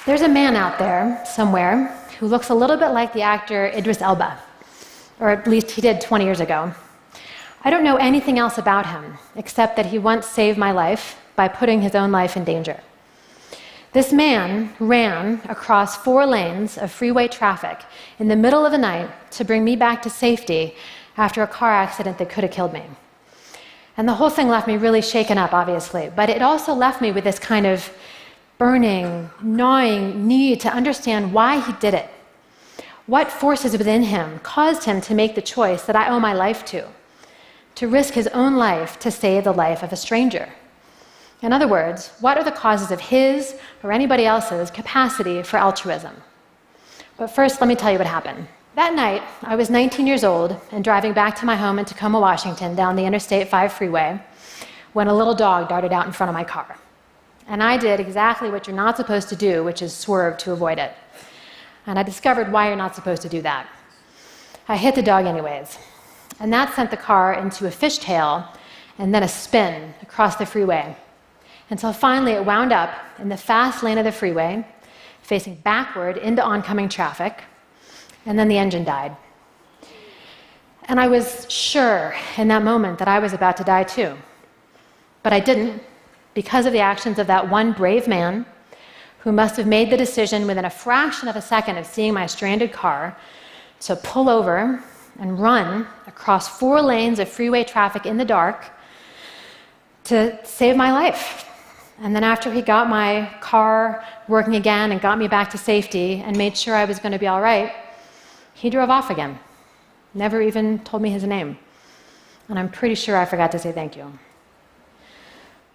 There's a man out there somewhere who looks a little bit like the actor Idris Elba, or at least he did 20 years ago. I don't know anything else about him, except that he once saved my life by putting his own life in danger. This man ran across 4 lanes of freeway traffic in the middle of the night to bring me back to safety after a car accident that could have killed me. And the whole thing left me really shaken up, obviously, but it also left me with this kind of burning, gnawing need to understand why he did it. What forces within him caused him to make the choice that I owe my life to risk his own life to save the life of a stranger? In other words, what are the causes of his or anybody else's capacity for altruism? But first, let me tell you what happened. That night, I was 19 years old and driving back to my home in Tacoma, Washington, down the Interstate 5 freeway, when a little dog darted out in front of my car. And I did exactly what you're not supposed to do, which is swerve to avoid it. And I discovered why you're not supposed to do that. I hit the dog anyways. And that sent the car into a fishtail and then a spin across the freeway, until finally it wound up in the fast lane of the freeway, facing backward into oncoming traffic, and then the engine died. And I was sure in that moment that I was about to die too. But I didn't, because of the actions of that one brave man who must have made the decision within a fraction of a second of seeing my stranded car to pull over and run across 4 lanes of freeway traffic in the dark to save my life. And then after he got my car working again and got me back to safety and made sure I was going to be all right, he drove off again. Never even told me his name. And I'm pretty sure I forgot to say thank you.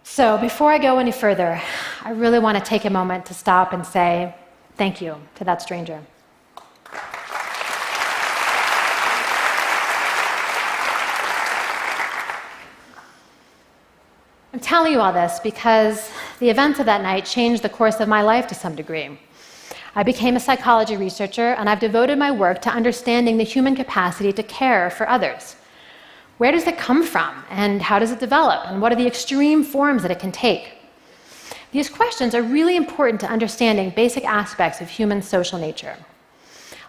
So before I go any further, I really want to take a moment to stop and say thank you to that stranger. I'm telling you all this because the events of that night changed the course of my life to some degree. I became a psychology researcher, and I've devoted my work to understanding the human capacity to care for others. Where does it come from, and how does it develop, and what are the extreme forms that it can take? These questions are really important to understanding basic aspects of human social nature.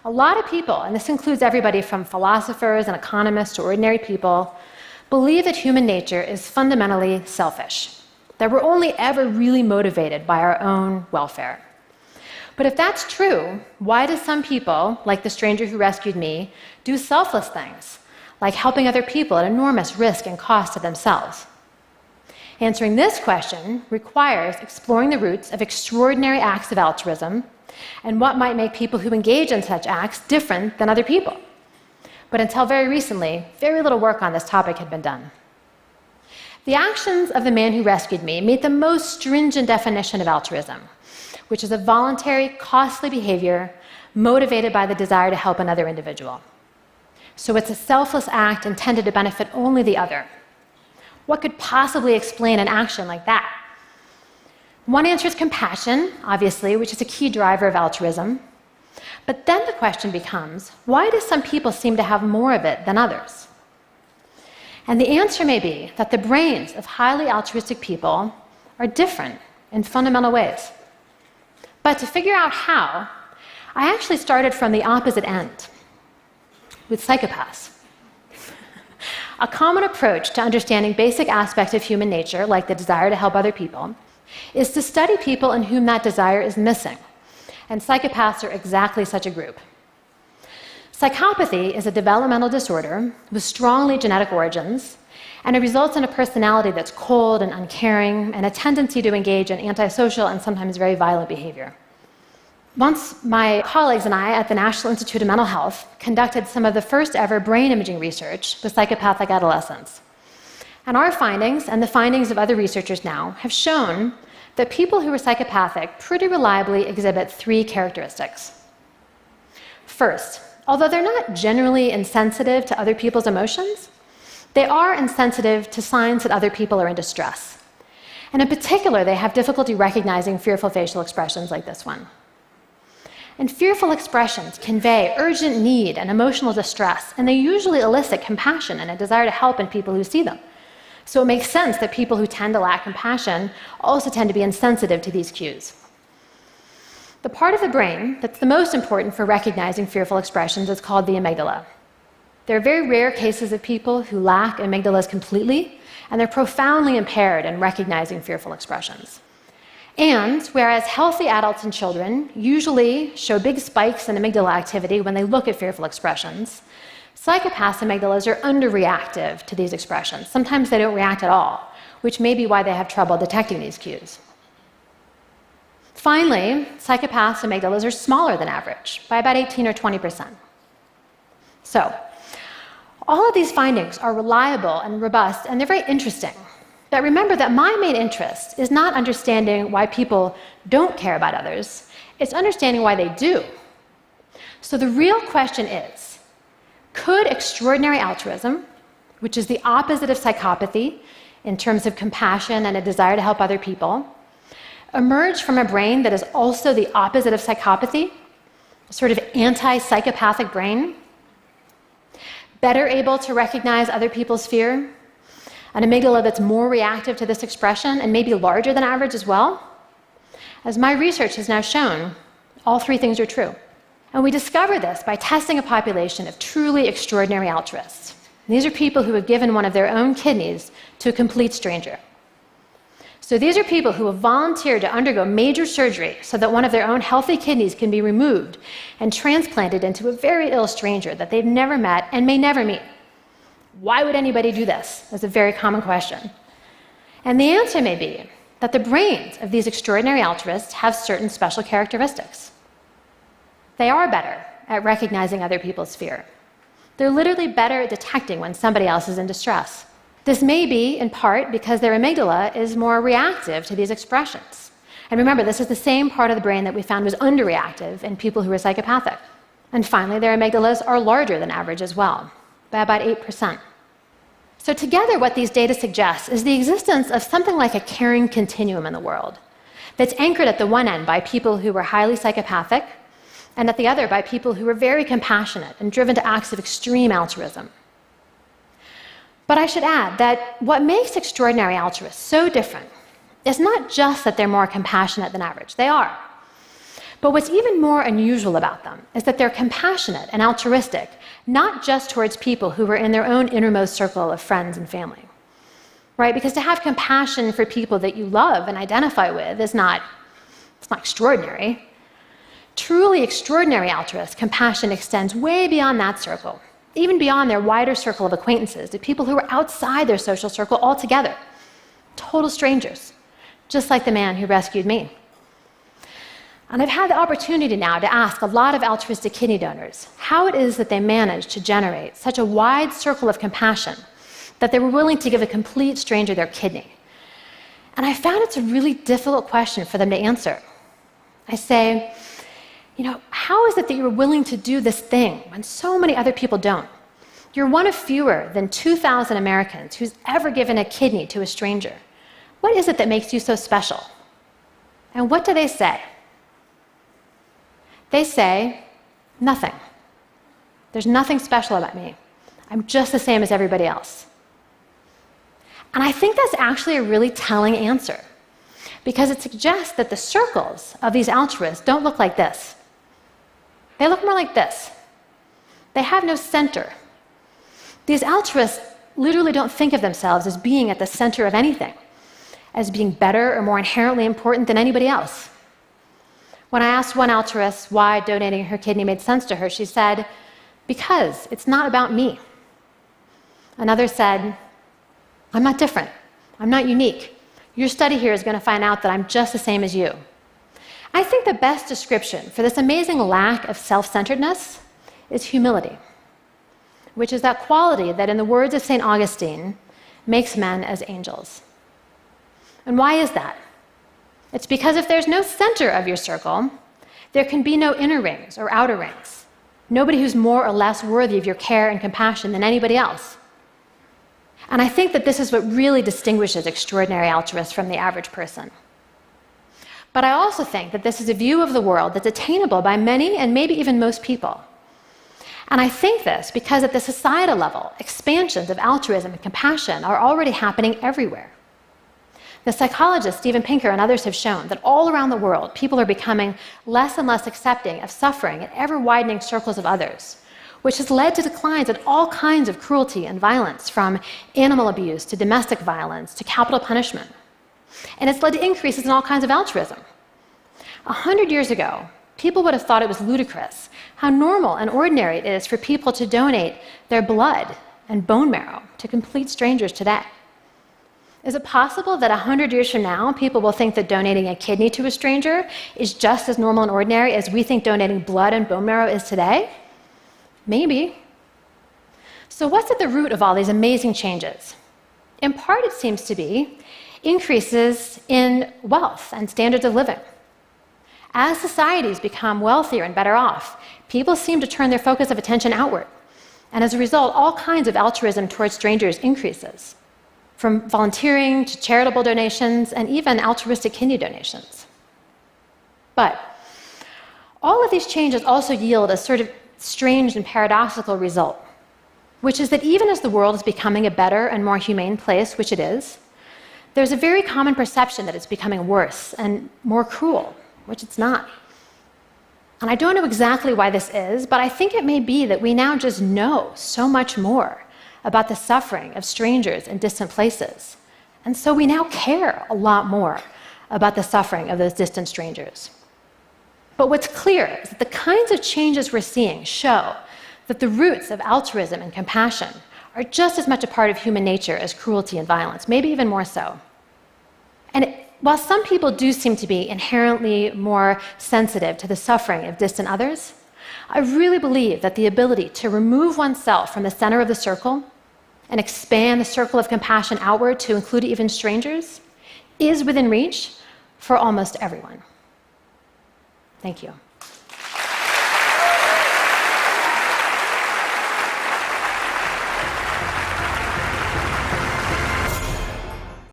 A lot of people, and this includes everybody from philosophers and economists to ordinary people, believe that human nature is fundamentally selfish, that we're only ever really motivated by our own welfare. But if that's true, why do some people, like the stranger who rescued me, do selfless things, like helping other people at enormous risk and cost to themselves? Answering this question requires exploring the roots of extraordinary acts of altruism and what might make people who engage in such acts different than other people. But until very recently, very little work on this topic had been done. The actions of the man who rescued me meet the most stringent definition of altruism, which is a voluntary, costly behavior motivated by the desire to help another individual. So it's a selfless act intended to benefit only the other. What could possibly explain an action like that? One answer is compassion, obviously, which is a key driver of altruism. But then the question becomes, why do some people seem to have more of it than others? And the answer may be that the brains of highly altruistic people are different in fundamental ways. But to figure out how, I actually started from the opposite end, with psychopaths. A common approach to understanding basic aspects of human nature, like the desire to help other people, is to study people in whom that desire is missing. And psychopaths are exactly such a group. Psychopathy is a developmental disorder with strongly genetic origins, and it results in a personality that's cold and uncaring, and a tendency to engage in antisocial and sometimes very violent behavior. Once, my colleagues and I at the National Institute of Mental Health conducted some of the first ever brain imaging research with psychopathic adolescents. And our findings, and the findings of other researchers now, have shown that people who are psychopathic pretty reliably exhibit 3 characteristics. First, although they're not generally insensitive to other people's emotions, they are insensitive to signs that other people are in distress. And in particular, they have difficulty recognizing fearful facial expressions like this one. And fearful expressions convey urgent need and emotional distress, and they usually elicit compassion and a desire to help in people who see them. So it makes sense that people who tend to lack compassion also tend to be insensitive to these cues. The part of the brain that's the most important for recognizing fearful expressions is called the amygdala. There are very rare cases of people who lack amygdalas completely, and they're profoundly impaired in recognizing fearful expressions. And whereas healthy adults and children usually show big spikes in amygdala activity when they look at fearful expressions, psychopaths' amygdalas are underreactive to these expressions. Sometimes they don't react at all, which may be why they have trouble detecting these cues. Finally, psychopaths' amygdalas are smaller than average, by about 18 or 20%. So, all of these findings are reliable and robust, and they're very interesting. But remember that my main interest is not understanding why people don't care about others, it's understanding why they do. So the real question is, could extraordinary altruism, which is the opposite of psychopathy in terms of compassion and a desire to help other people, emerge from a brain that is also the opposite of psychopathy, a sort of anti-psychopathic brain, better able to recognize other people's fear, an amygdala that's more reactive to this expression and maybe larger than average as well? As my research has now shown, all three things are true. And we discovered this by testing a population of truly extraordinary altruists. These are people who have given one of their own kidneys to a complete stranger. So these are people who have volunteered to undergo major surgery so that one of their own healthy kidneys can be removed and transplanted into a very ill stranger that they've never met and may never meet. Why would anybody do this? That's a very common question. And the answer may be that the brains of these extraordinary altruists have certain special characteristics. They are better at recognizing other people's fear. They're literally better at detecting when somebody else is in distress. This may be, in part, because their amygdala is more reactive to these expressions. And remember, this is the same part of the brain that we found was underreactive in people who were psychopathic. And finally, their amygdalas are larger than average as well, by about 8%. So together, what these data suggest is the existence of something like a caring continuum in the world that's anchored at the one end by people who were highly psychopathic, and at the other by people who were very compassionate and driven to acts of extreme altruism. But I should add that what makes extraordinary altruists so different is not just that they're more compassionate than average. They are. But what's even more unusual about them is that they're compassionate and altruistic, not just towards people who are in their own innermost circle of friends and family. Right? Because to have compassion for people that you love and identify with it's not extraordinary. Truly extraordinary altruist compassion extends way beyond that circle, even beyond their wider circle of acquaintances, to people who are outside their social circle altogether, total strangers, just like the man who rescued me. And I've had the opportunity now to ask a lot of altruistic kidney donors how it is that they managed to generate such a wide circle of compassion that they were willing to give a complete stranger their kidney. And I found it's a really difficult question for them to answer. I say, how is it that you're willing to do this thing when so many other people don't? You're one of fewer than 2,000 Americans who's ever given a kidney to a stranger. What is it that makes you so special? And what do they say? They say, nothing. There's nothing special about me. I'm just the same as everybody else. And I think that's actually a really telling answer, because it suggests that the circles of these altruists don't look like this. They look more like this. They have no center. These altruists literally don't think of themselves as being at the center of anything, as being better or more inherently important than anybody else. When I asked one altruist why donating her kidney made sense to her, she said, because it's not about me. Another said, I'm not different. I'm not unique. Your study here is going to find out that I'm just the same as you. I think the best description for this amazing lack of self-centeredness is humility, which is that quality that, in the words of St. Augustine, makes men as angels. And why is that? It's because if there's no center of your circle, there can be no inner rings or outer rings. Nobody who's more or less worthy of your care and compassion than anybody else. And I think that this is what really distinguishes extraordinary altruists from the average person. But I also think that this is a view of the world that's attainable by many and maybe even most people. And I think this because at the societal level, expansions of altruism and compassion are already happening everywhere. The psychologists Steven Pinker and others have shown that all around the world, people are becoming less and less accepting of suffering in ever-widening circles of others, which has led to declines in all kinds of cruelty and violence, from animal abuse to domestic violence to capital punishment. And it's led to increases in all kinds of altruism. 100 years ago, people would have thought it was ludicrous how normal and ordinary it is for people to donate their blood and bone marrow to complete strangers today. Is it possible that 100 years from now, people will think that donating a kidney to a stranger is just as normal and ordinary as we think donating blood and bone marrow is today? Maybe. So what's at the root of all these amazing changes? In part, it seems to be increases in wealth and standards of living. As societies become wealthier and better off, people seem to turn their focus of attention outward. And as a result, all kinds of altruism towards strangers increases, from volunteering to charitable donations and even altruistic kidney donations. But all of these changes also yield a sort of strange and paradoxical result, which is that even as the world is becoming a better and more humane place, which it is, there's a very common perception that it's becoming worse and more cruel, which it's not. And I don't know exactly why this is, but I think it may be that we now just know so much more about the suffering of strangers in distant places. And so we now care a lot more about the suffering of those distant strangers. But what's clear is that the kinds of changes we're seeing show that the roots of altruism and compassion are just as much a part of human nature as cruelty and violence, maybe even more so. And while some people do seem to be inherently more sensitive to the suffering of distant others, I really believe that the ability to remove oneself from the center of the circle and expand the circle of compassion outward to include even strangers is within reach for almost everyone. Thank you.